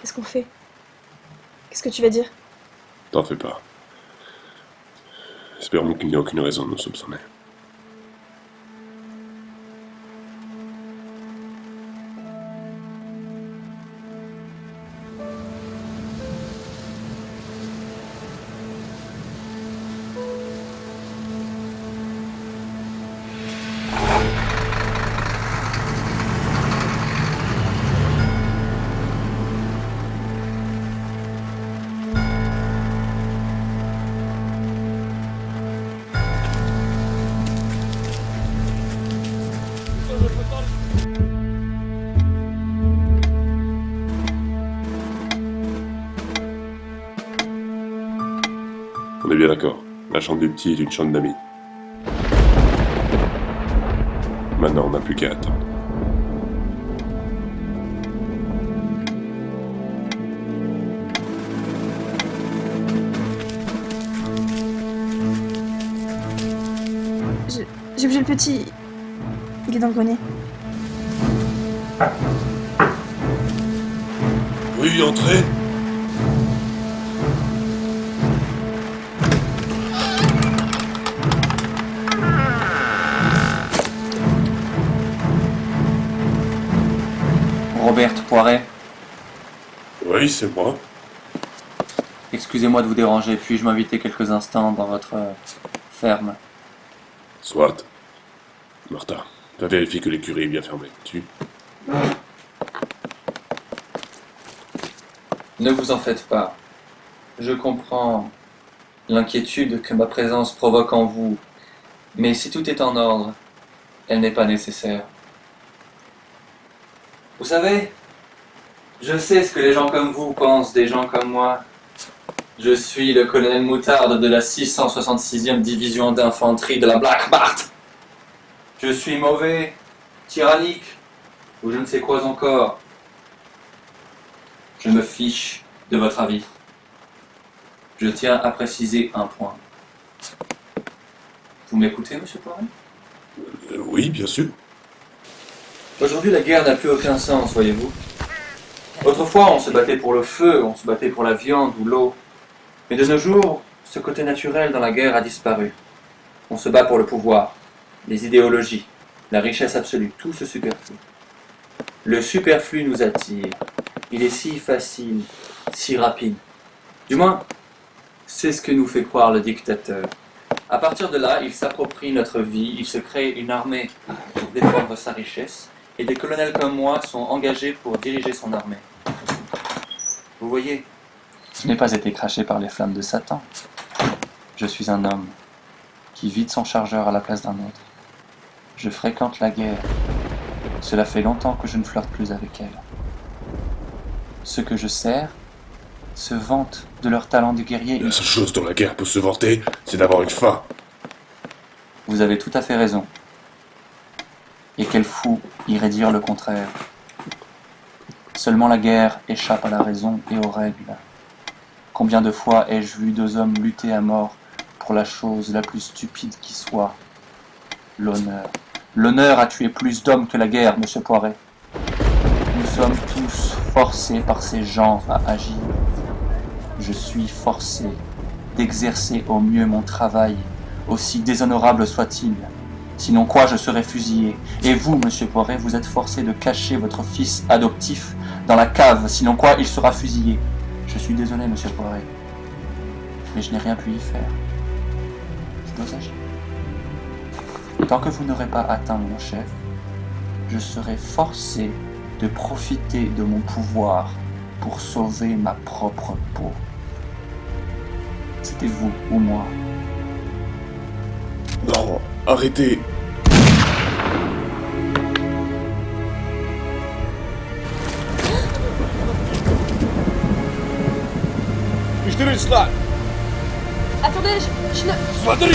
Qu'est-ce qu'on fait? Qu'est-ce que tu vas dire? T'en fais pas. Espérons qu'il n'y a aucune raison de nous soupçonner. On est bien d'accord. La chambre du petit est une chambre d'amis. Maintenant, on n'a plus qu'à attendre. J'ai bougé le petit. Il est dans le grenier. Oui, entrez. Robert Poiret, Oui, c'est moi. excusez-moi de vous déranger, puis-je m'inviter quelques instants dans votre ferme? Soit. Martha, va vérifier que l'écurie est bien fermée. Tu? Ne vous en faites pas. Je comprends l'inquiétude que ma présence provoque en vous, mais si tout est en ordre, elle n'est pas nécessaire. Vous savez, je sais ce que les gens comme vous pensent des gens comme moi. Je suis le colonel Moutarde de la 666e division d'infanterie de la Black Bart. Je suis mauvais, tyrannique, ou je ne sais quoi encore. Je me fiche de votre avis. Je tiens à préciser un point. Vous m'écoutez, monsieur Poiret? Oui, bien sûr. Aujourd'hui, la guerre n'a plus aucun sens, voyez-vous. Autrefois, on se battait pour le feu, on se battait pour la viande ou l'eau. Mais de nos jours, ce côté naturel dans la guerre a disparu. On se bat pour le pouvoir, les idéologies, la richesse absolue, tout se superflu. Le superflu nous attire. Il est si facile, si rapide. Du moins, c'est ce que nous fait croire le dictateur. À partir de là, il s'approprie notre vie, il se crée une armée pour défendre sa richesse, et des colonels comme moi sont engagés pour diriger son armée. Vous voyez, je n'ai pas été craché par les flammes de Satan. Je suis un homme qui vide son chargeur à la place d'un autre. Je fréquente la guerre. Cela fait longtemps que je ne flirte plus avec elle. Ceux que je sers se vantent de leur talent de guerrier. La seule chose dont la guerre peut se vanter, c'est d'avoir une fin. Vous avez tout à fait raison. Et quel fou irait dire le contraire. Seulement la guerre échappe à la raison et aux règles. Combien de fois ai-je vu deux hommes lutter à mort pour la chose la plus stupide qui soit, l'honneur. L'honneur a tué plus d'hommes que la guerre, monsieur Poiret. Nous sommes tous forcés par ces gens à agir. Je suis forcé d'exercer au mieux mon travail, aussi déshonorable soit-il. Sinon quoi, je serais fusillé. Et vous, monsieur Poiret, vous êtes forcé de cacher votre fils adoptif dans la cave, sinon quoi, il sera fusillé. Je suis désolé, monsieur Poiret, mais je n'ai rien pu y faire. Je dois agir. Tant que vous n'aurez pas atteint mon chef, je serai forcé de profiter de mon pouvoir pour sauver ma propre peau. C'était vous ou moi. Non, arrêtez. Attendez, je ne... Смотри!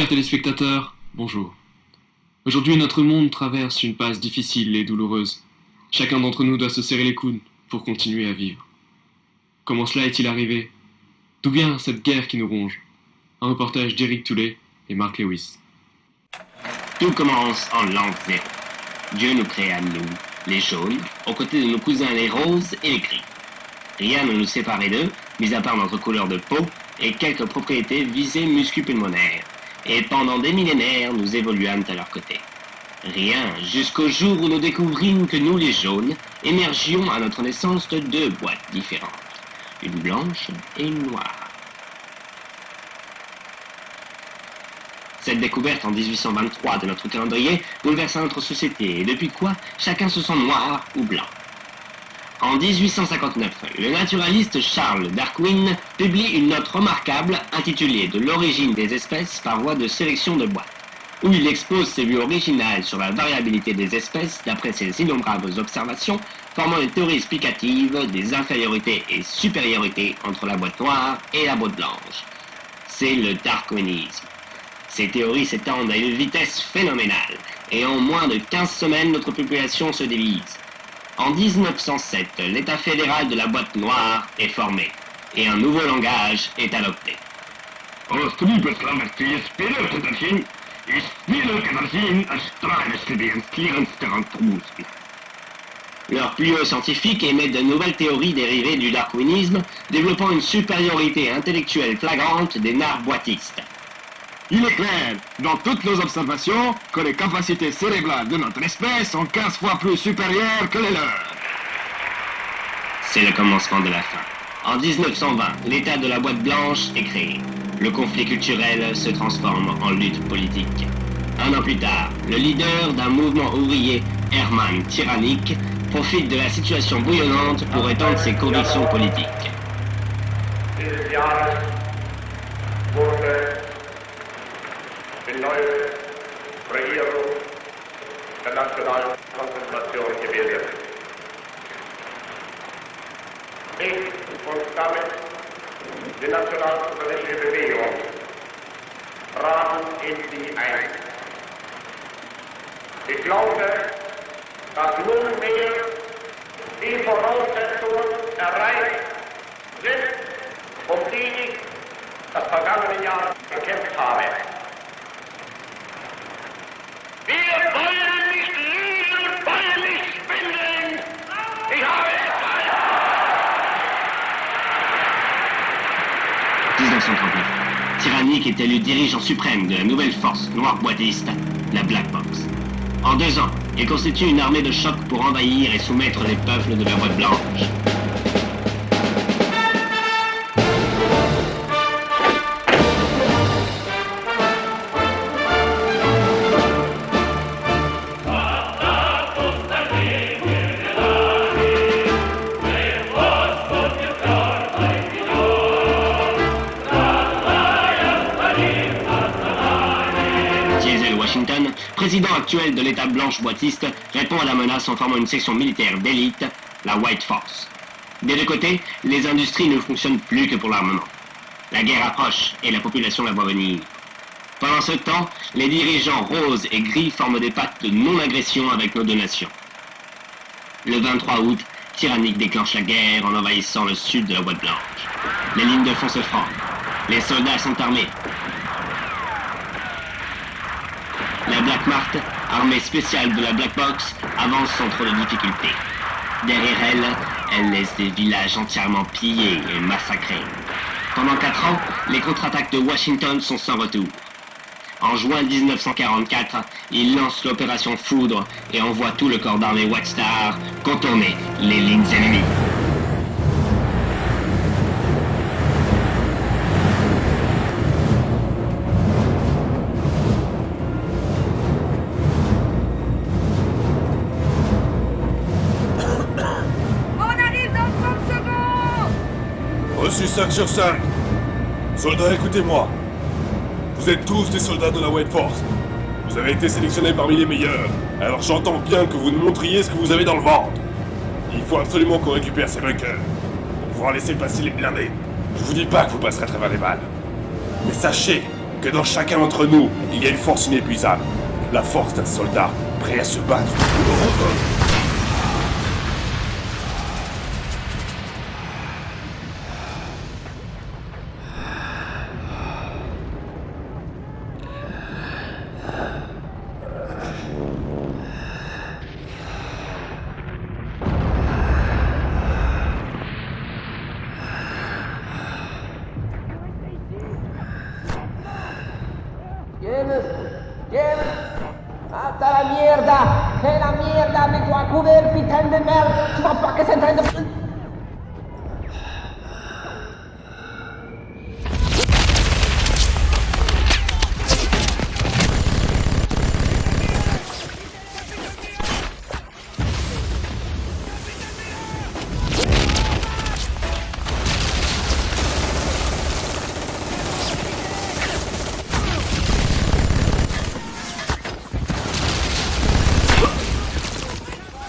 Chers téléspectateurs, bonjour. Aujourd'hui, notre monde traverse une passe difficile et douloureuse. Chacun d'entre nous doit se serrer les coudes pour continuer à vivre. Comment cela est-il arrivé? D'où vient cette guerre qui nous ronge? Un reportage d'Eric Toulet et Mark Lewis. Tout commence en l'an 0. Dieu nous créa, nous, les jaunes, aux côtés de nos cousins les roses et les gris. Rien ne nous séparait d'eux, mis à part notre couleur de peau et quelques propriétés visées muscu-pulmonaires. Et pendant des millénaires, nous évoluâmes à leur côté. Rien, jusqu'au jour où nous découvrirons que nous, les jaunes, émergions à notre naissance de 2 boîtes différentes. Une blanche et une noire. Cette découverte en 1823 de notre calendrier bouleversa notre société, et depuis quoi chacun se sent noir ou blanc. En 1859, le naturaliste Charles Darwin publie une note remarquable intitulée « De l'origine des espèces par voie de sélection de boîtes », où il expose ses vues originales sur la variabilité des espèces d'après ses innombrables observations, formant une théorie explicative des infériorités et supériorités entre la boîte noire et la boîte blanche. C'est le darwinisme. Ces théories s'étendent à une vitesse phénoménale, et en moins de 15 semaines, notre population se divise. En 1907, l'État fédéral de la boîte noire est formé, et un nouveau langage est adopté. Leurs plus hauts scientifiques émettent de nouvelles théories dérivées du darwinisme, développant une supériorité intellectuelle flagrante des narboitistes. Il est clair, dans toutes nos observations, que les capacités cérébrales de notre espèce sont 15 fois plus supérieures que les leurs. C'est le commencement de la fin. En 1920, l'État de la boîte blanche est créé. Le conflit culturel se transforme en lutte politique. Un an plus tard, le leader d'un mouvement ouvrier, Hermann Tyrannik, profite de la situation bouillonnante pour étendre ses convictions politiques. Die neue Regierung der nationalen Konzentration gebildet. Ich und damit die nationalsozialistische Bewegung traten in sie ein. Ich glaube, dass nunmehr die Voraussetzungen erreicht sind, um die ich das vergangene Jahr gekämpft habe. Wir wollen nicht lügen und wollen nicht schwindeln. Ich habe es 1939, Tyrannik est élu dirigeant suprême de la nouvelle force noire boîtiste, la Black Box. En 2 ans, il constitue une armée de choc pour envahir et soumettre les peuples de la boîte blanche. Washington, président actuel de l'État blanche boîtiste, répond à la menace en formant une section militaire d'élite, la White Force. Des 2 côtés, les industries ne fonctionnent plus que pour l'armement. La guerre approche et la population la voit venir. Pendant ce temps, les dirigeants roses et gris forment des pactes de non-agression avec nos 2 nations. Le 23 août, Tyrannik déclenche la guerre en envahissant le sud de la boîte blanche. Les lignes de front se frôlent. Les soldats sont armés. La Black Mart, armée spéciale de la Black Box, avance sans trop de difficultés. Derrière elle, elle laisse des villages entièrement pillés et massacrés. Pendant 4 ans, les contre-attaques de Washington sont sans retour. En juin 1944, il lance l'opération Foudre et envoie tout le corps d'armée White Star contourner les lignes ennemies. Reçu 5 sur 5. Soldats, écoutez-moi. Vous êtes tous des soldats de la White Force. Vous avez été sélectionnés parmi les meilleurs. Alors j'entends bien que vous nous montriez ce que vous avez dans le ventre. Il faut absolument qu'on récupère ces bunkers pour pouvoir laisser passer les blindés. Je vous dis pas que vous passerez à travers les balles. Mais sachez que dans chacun d'entre nous, il y a une force inépuisable. La force d'un soldat prêt à se battre. James, hasta la mierda, que la mierda, mets-toi à couvert, putain de merde, tu vois pas que c'est en train de...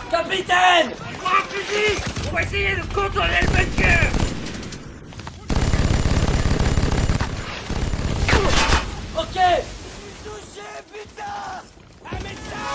Capitaine! Prends un fusil! On va essayer de contrôler le bunker! Ok! Touché, putain! Un médecin!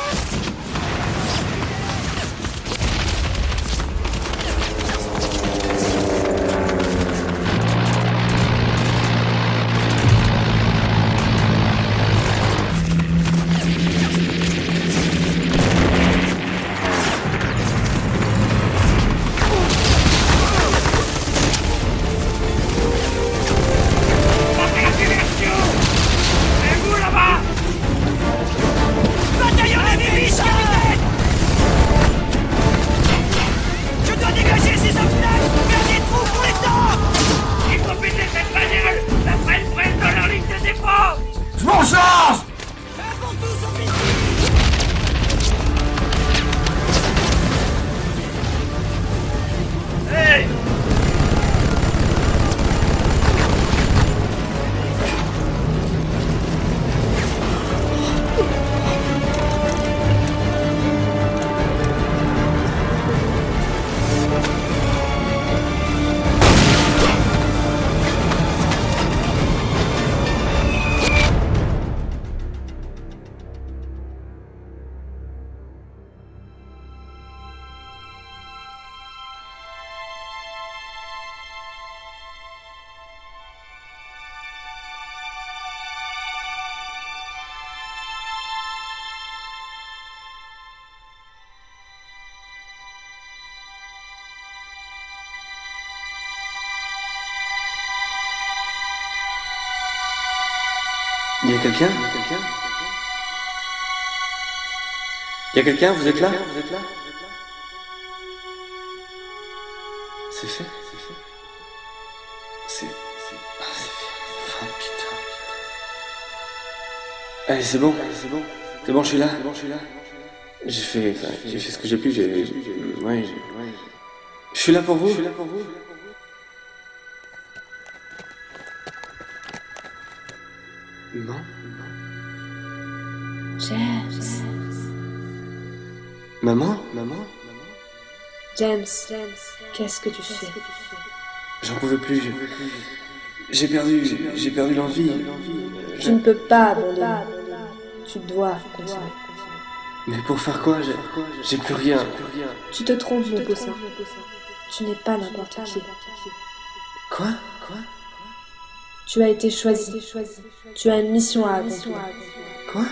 Il y a quelqu'un? Il y a quelqu'un? Vous êtes là? C'est fait? C'est fait. Oh putain. Allez, c'est bon. C'est bon, je suis là. J'ai fait ce que j'ai pu. Ouais. Je suis là pour vous. Non. James. Maman? James, qu'est-ce que tu fais? J'en pouvais plus. J'ai perdu l'envie. Tu ne peux pas abandonner. Tu dois continuer. Mais pour faire quoi? J'ai plus rien. Tu te trompes, mon poussin. Tu n'es pas n'importe qui. Quoi? Tu as été choisi. Tu as une mission à accomplir. Quoi?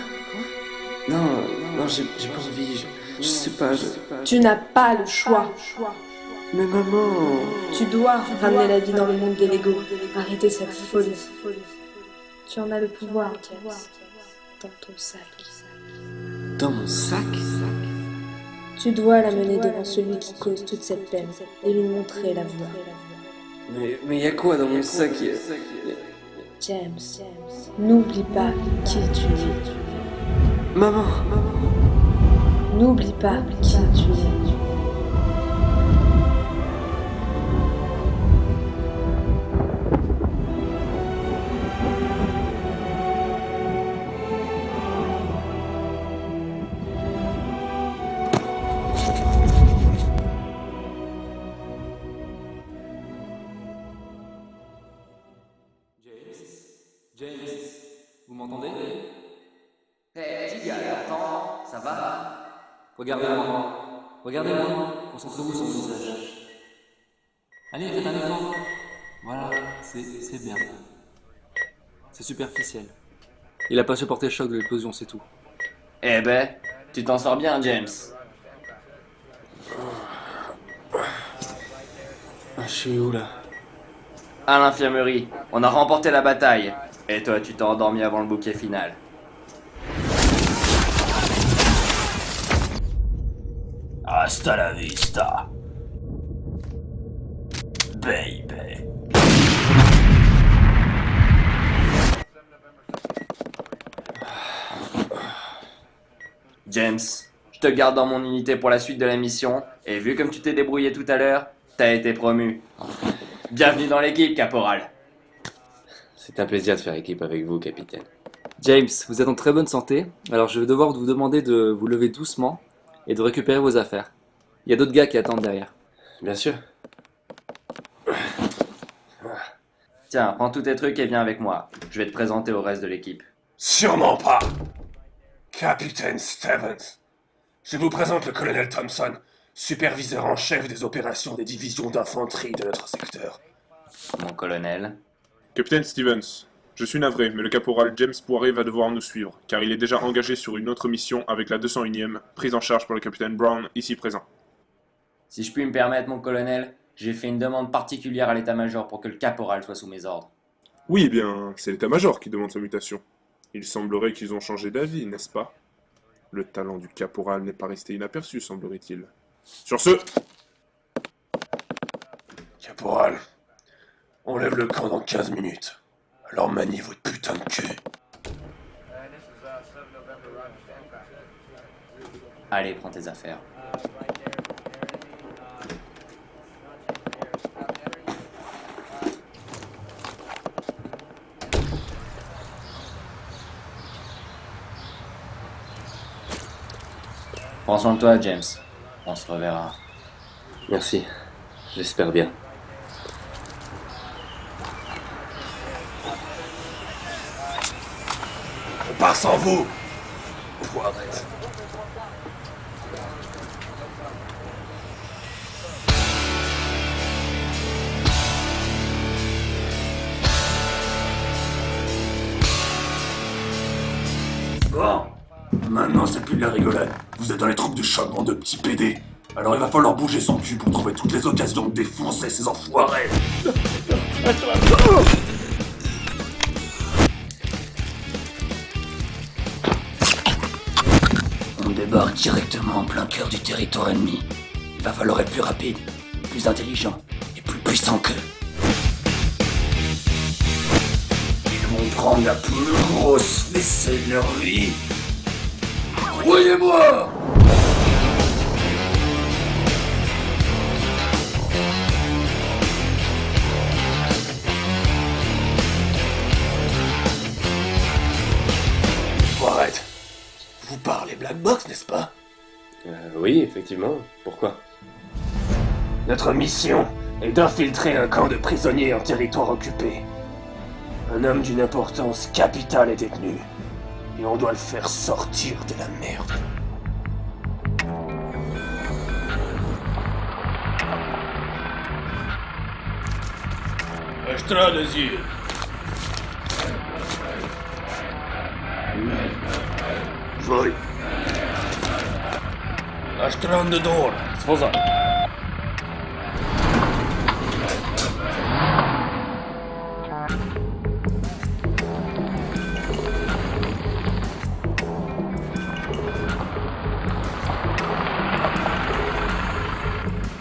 Non, j'ai pas envie. Je sais pas. Tu n'as pas le choix. Mais maman... Tu dois ramener la vie dans le monde des Lego. Arrêter cette folie. Tu en as le pouvoir, James. Dans ton sac. Dans mon sac? Tu dois l'amener devant celui qui cause toute cette peine et lui montrer la voie. Mais y a quoi dans mon sac? James, n'oublie pas qui tu es. Maman. N'oublie pas qui tu es. Regardez-moi. Regardez-moi. Concentrez-vous sur mon visage. Allez, faites un effort. Voilà, c'est bien. C'est superficiel. Il a pas supporté le choc de l'explosion, c'est tout. Eh ben, tu t'en sors bien, James. Je suis où là? À l'infirmerie, on a remporté la bataille. Et toi, tu t'es endormi avant le bouquet final. Hasta la vista, baby. James, je te garde dans mon unité pour la suite de la mission, et vu comme tu t'es débrouillé tout à l'heure, t'as été promu. Bienvenue dans l'équipe, caporal. C'est un plaisir de faire équipe avec vous, capitaine. James, vous êtes en très bonne santé, alors je vais devoir vous demander de vous lever doucement et de récupérer vos affaires. Il y a d'autres gars qui attendent derrière. Bien sûr. Tiens, prends tous tes trucs et viens avec moi. Je vais te présenter au reste de l'équipe. Sûrement pas. Capitaine Stevens. Je vous présente le colonel Thompson, superviseur en chef des opérations des divisions d'infanterie de notre secteur. Mon colonel. Capitaine Stevens, je suis navré, mais le caporal James Poiré va devoir nous suivre, car il est déjà engagé sur une autre mission avec la 201e, prise en charge par le capitaine Brown, ici présent. Si je puis me permettre, mon colonel, j'ai fait une demande particulière à l'état-major pour que le caporal soit sous mes ordres. Oui, eh bien, c'est l'état-major qui demande sa mutation. Il semblerait qu'ils ont changé d'avis, n'est-ce pas? Le talent du caporal n'est pas resté inaperçu, semblerait-il. Sur ce... Caporal, on lève le camp dans 15 minutes. Alors maniez votre putain de cul. Allez, prends tes affaires. Prends soin de toi, James. On se reverra. Merci. J'espère bien. On part sans vous. Poirette. Bon, maintenant c'est plus de la rigolade. Vous êtes dans les troupes de choc, bande de petits PD. Alors il va falloir bouger son cul pour trouver toutes les occasions de défoncer ces enfoirés. On débarque directement en plein cœur du territoire ennemi. Il va falloir être plus rapide, plus intelligent et plus puissant qu'eux. Ils vont prendre la plus grosse fessée de leur vie. Croyez-moi! Poirette. Vous parlez Black Box, n'est-ce pas? Oui, effectivement. Pourquoi? Notre mission est d'infiltrer un camp de prisonniers en territoire occupé. Un homme d'une importance capitale est détenu. Et on doit le faire sortir de la merde. Extra les yeux. Joy. Ashtrand de door. Sfoza.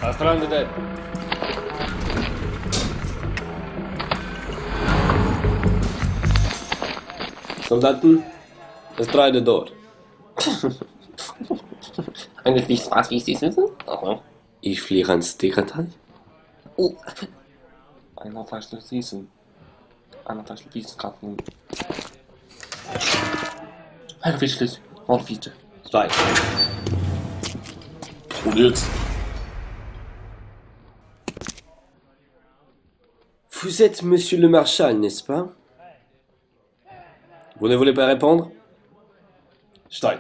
Ashtrand de Soldaten, es dreide dort. Eigentlich was wichtig ist. Ich fliege ans Degradai. Einer falsch schließen. Einer falsch schließen gerade nun. Einer falsch schließen. Und bitte. Zwei. Probiert. Vous êtes monsieur le Marshal, n'est-ce pas? Vous ne voulez pas répondre? Stein.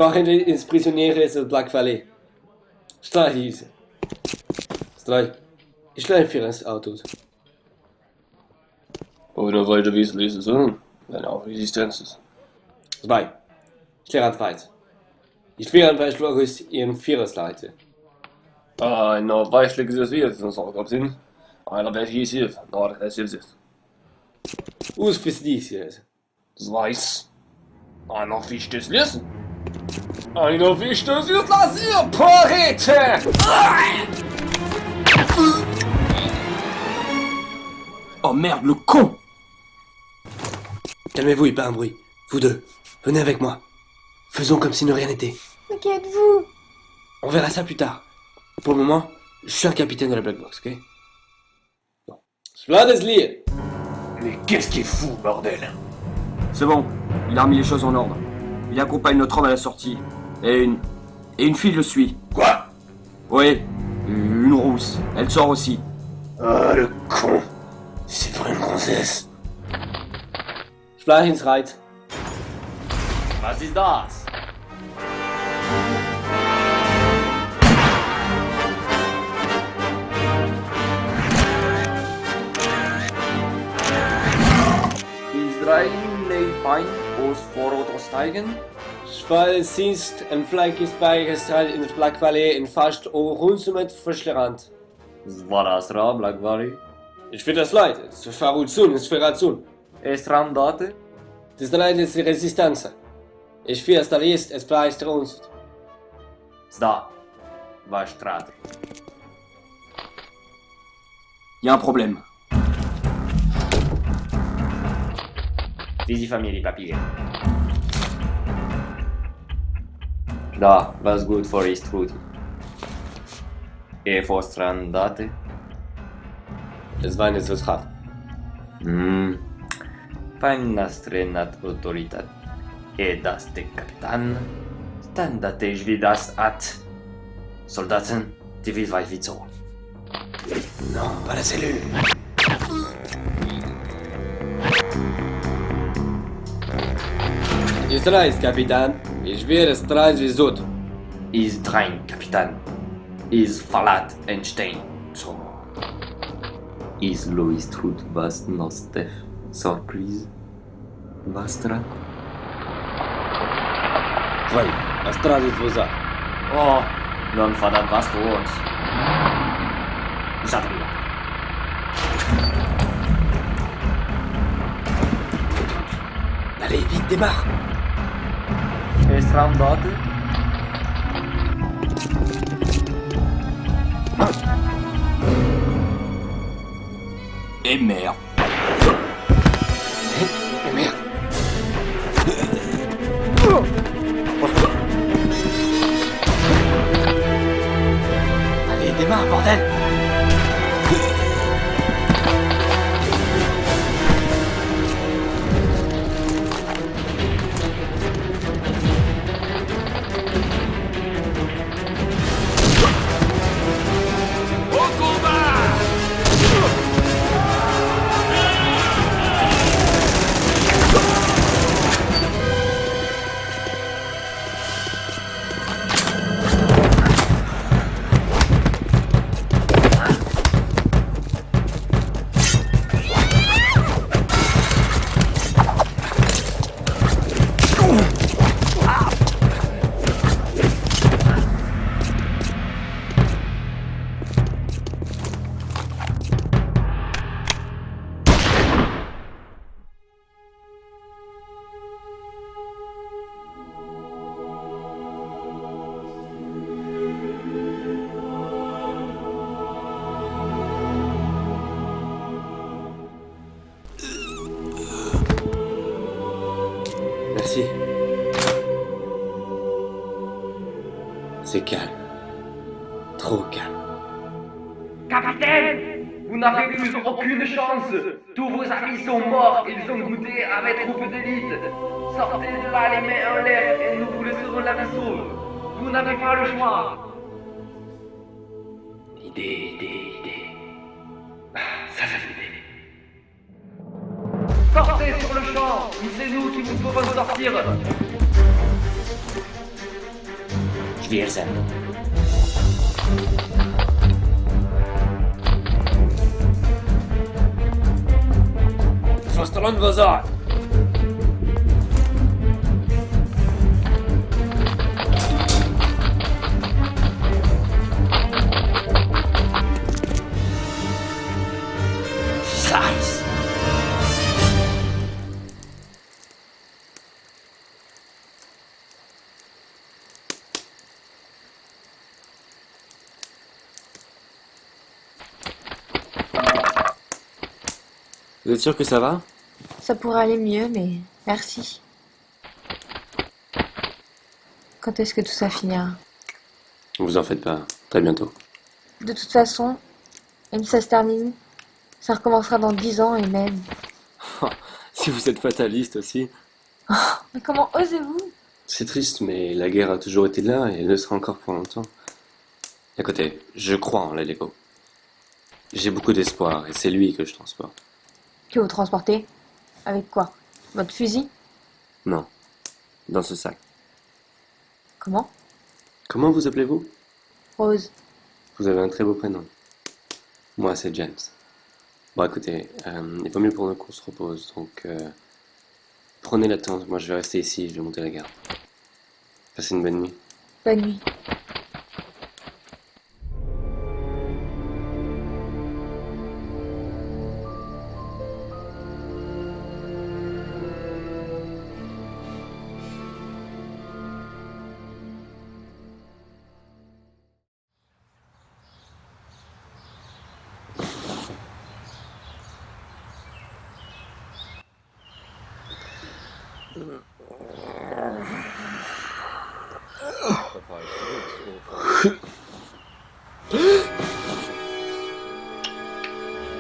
Sprachende ins Prisoniere ist Black Valley. Straj hieß. Straj. Ich leih für das Auto. Oder weiter wie es lesen sollen, wenn auch Resistenz. Zwei. Ich lehre an Weit. Ich lehre an Weißlorus ihren Vierersleite. Nou, wijselijk is het weer, dan zal ik op zien. Dan ben je hier, nou, dat is het. Us fürs dies hier. Weiß. Noch wie das lesen. Noch wie das jetzt lassen, Porrete! Oh merde, le con! Calmez-vous, et pas un bruit. Vous deux, venez avec moi. Faisons comme si de rien n'était. Mais qui êtes-vous? On verra ça plus tard. Pour le moment, je suis un capitaine de la Black Box, ok? Bon. Sladeslier! Mais qu'est-ce qui est fou, bordel? C'est bon, il a remis les choses en ordre. Il accompagne notre homme à la sortie. Et une fille le suit. Quoi? Oui, une rousse. Elle sort aussi. Ah, le con! C'est pas une princesse. Schlag ins Reit. Was ist das? Israel fein aus Vorort steigen. Schwal sinst en vlijk is bijgesteld in het Black Valley in vast rondom het Verschlerand. War das ra, Black Valley? Ich finde das leid. Es ist Faruzun, es ist Ferazun. Estrandate? Das ist leid, es ist Resistenza. Ich finde, da ist es bleibt uns. Zda. Va strade. Y a un problème. Visi famille die Papiere. Da, was gut for Istrud. E for strandate? Es war nicht so traut. Fajna strenat autoritat. E das de Kapitan. Standate ich wie das at. Soldaten, die will weit wie so. Non, pas la cellule. Ist reis, Kapitan. Ich werde es reis wie Sud. Is drein, Kapitan. Is verlat Einstein. So. Is Louis Trud was nostef. Surprise. Vastra. Zwei. Was trat ist wohl Oh, non fadat was du uns. Zadrila. Allez, vite, démarre. Estrandate? Et merde. Et merde. Allez, démarre, bordel. Merci. C'est calme. Trop calme. Capitaine, vous n'avez plus aucune chance. Tous vos amis sont morts, ils ont goûté à mes troupes d'élite. Sortez de là les mains en l'air et nous vous laisserons la vie sauve. Vous n'avez pas le choix. Idée. Ça fait l'idée. Sortez sur le champ, c'est nous qui vous pouvons sortir. Wir sind. Verstanden wir so. Scheiße. Vous êtes sûr que ça va? Ça pourrait aller mieux, mais merci. Quand est-ce que tout ça finira? Vous en faites pas, très bientôt. De toute façon, même si ça se termine, ça recommencera dans 10 ans et même... Si vous êtes fataliste aussi. Mais comment osez-vous? C'est triste, mais la guerre a toujours été là et elle le sera encore pour longtemps. Écoutez, je crois en les Lego. J'ai beaucoup d'espoir et c'est lui que je transporte. Que vous transportez? Avec quoi? Votre fusil? Non, dans ce sac. Comment? Comment vous appelez-vous? Rose. Vous avez un très beau prénom. Moi, c'est James. Bon, écoutez, il vaut mieux pour nous qu'on se repose, donc prenez la tente. Moi, je vais rester ici, je vais monter la garde. Passez une bonne nuit. Bonne nuit.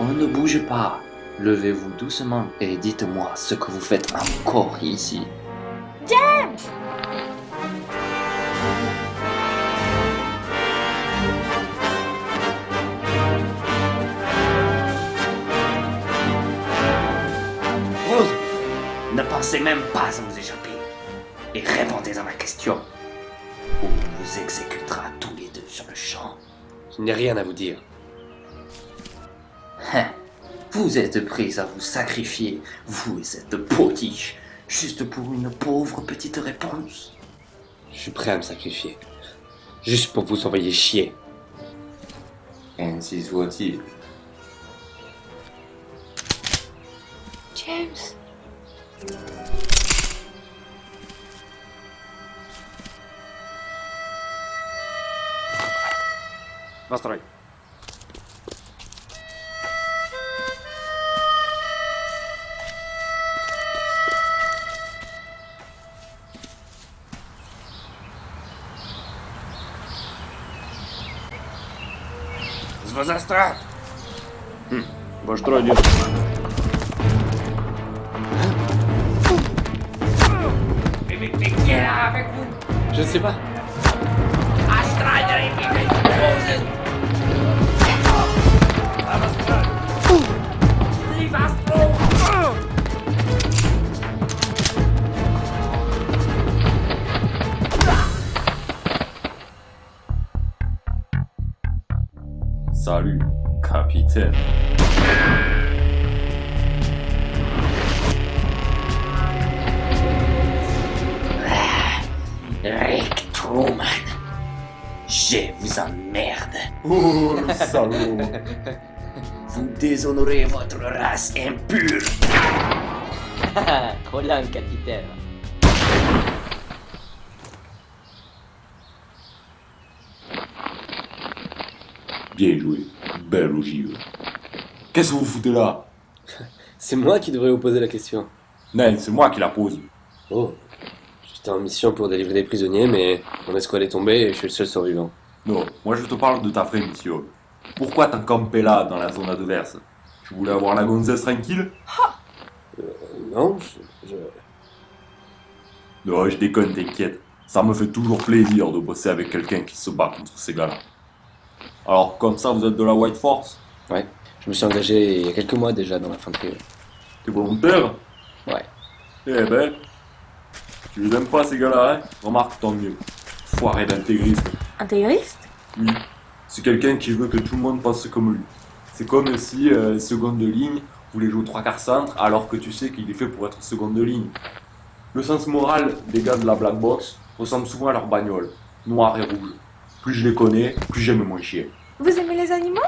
On ne bouge pas. Levez-vous doucement et dites-moi ce que vous faites encore ici. James! Rose, ne pensez même pas à vous échapper. Et répondez à ma question. Ou on vous exécutera tous les deux sur le champ. Je n'ai rien à vous dire. Hein. Vous êtes prêts à vous sacrifier, vous et cette potiche, juste pour une pauvre petite réponse? Je suis prêt à me sacrifier. Juste pour vous envoyer chier. Ainsi soit-il. James! Настрой. Звездострад! Во что идет? Mais qui est là avec vous? Je sais pas. Salut, capitaine. Rick Truman, je vous emmerde. Oh, le salaud. Vous déshonorez votre race impure. Colin, capitaine. Bien joué, belle ogive. Qu'est-ce que vous foutez là? C'est moi qui devrais vous poser la question. Non, c'est moi qui la pose. Oh, j'étais en mission pour délivrer des prisonniers, mais mon escouade est tombée et je suis le seul survivant. Non, moi je te parle de ta vraie mission. Pourquoi t'as campé là, dans la zone adverse? Tu voulais avoir la gonzesse tranquille? Non, Non, je déconne, t'inquiète. Ça me fait toujours plaisir de bosser avec quelqu'un qui se bat contre ces gars-là. Alors, comme ça, vous êtes de la White Force? Ouais, je me suis engagé il y a quelques mois déjà dans l'infanterie. T'es volontaire? Ouais. Eh ben, tu les aimes pas ces gars-là, hein? Remarque, tant mieux. enfoiré d'intégriste. Intégriste? Oui, c'est quelqu'un qui veut que tout le monde pense comme lui. C'est comme si seconde de ligne voulait jouer 3/4 centre alors que tu sais qu'il est fait pour être seconde de ligne. Le sens moral des gars de la Black Box ressemble souvent à leur bagnole, noir et rouge. Plus je les connais, plus j'aime mon chien. Vous aimez les animaux?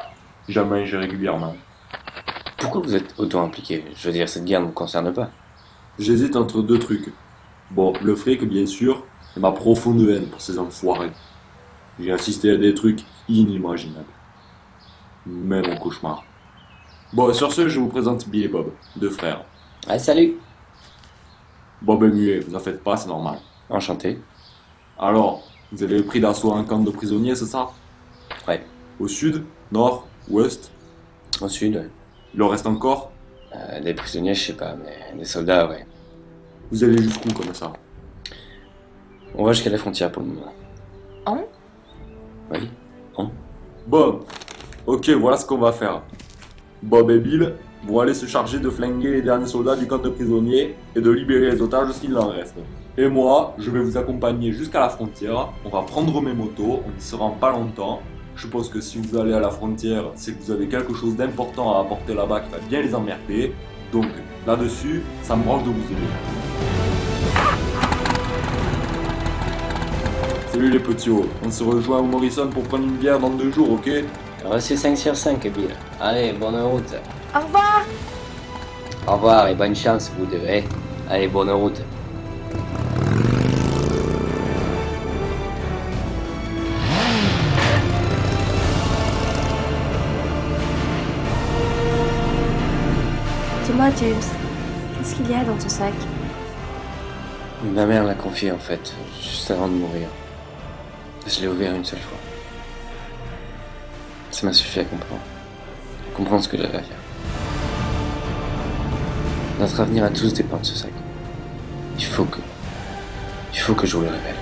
J'en mange régulièrement. Pourquoi vous êtes auto-impliqué? Je veux dire, cette guerre ne vous concerne pas. J'hésite entre deux trucs. Bon, le fric, bien sûr, et ma profonde haine pour ces enfoirés. J'ai assisté à des trucs inimaginables. Même en cauchemar. Bon, sur ce, je vous présente Bill et Bob, deux frères. Ah, salut! Bob est muet, vous en faites pas, c'est normal. Enchanté. Alors, vous avez pris d'assaut un camp de prisonniers, c'est ça? Ouais. Au sud? Nord? Ouest? Au sud, ouais. Il en reste encore? Des prisonniers, je sais pas, mais des soldats, ouais. Vous allez jusqu'où comme ça? On va jusqu'à la frontière pour le moment. Hein? Oui, hein? Bon, ok, voilà ce qu'on va faire. Bob et Bill vont aller se charger de flinguer les derniers soldats du camp de prisonniers et de libérer les otages s'il en reste. Et moi, je vais vous accompagner jusqu'à la frontière, on va prendre mes motos, on y sera en pas longtemps. Je suppose que si vous allez à la frontière, c'est que vous avez quelque chose d'important à apporter là-bas qui va bien les emmerder. Donc, là-dessus, ça me branche de vous aider. Salut les petits hauts, on se rejoint au Morrison pour prendre une bière dans 2 jours, ok? Reçu 5 sur 5, Bill. Allez, bonne route. Au revoir! Au revoir et bonne chance, vous deux, eh? Allez, bonne route. Dis-moi, James, qu'est-ce qu'il y a dans ton sac? Ma mère l'a confié, en fait, juste avant de mourir. Je l'ai ouvert une seule fois. Ça m'a suffi à comprendre. Comprendre ce que j'avais à faire. Notre avenir à tous dépend de ce sac. Il faut que je vous le révèle.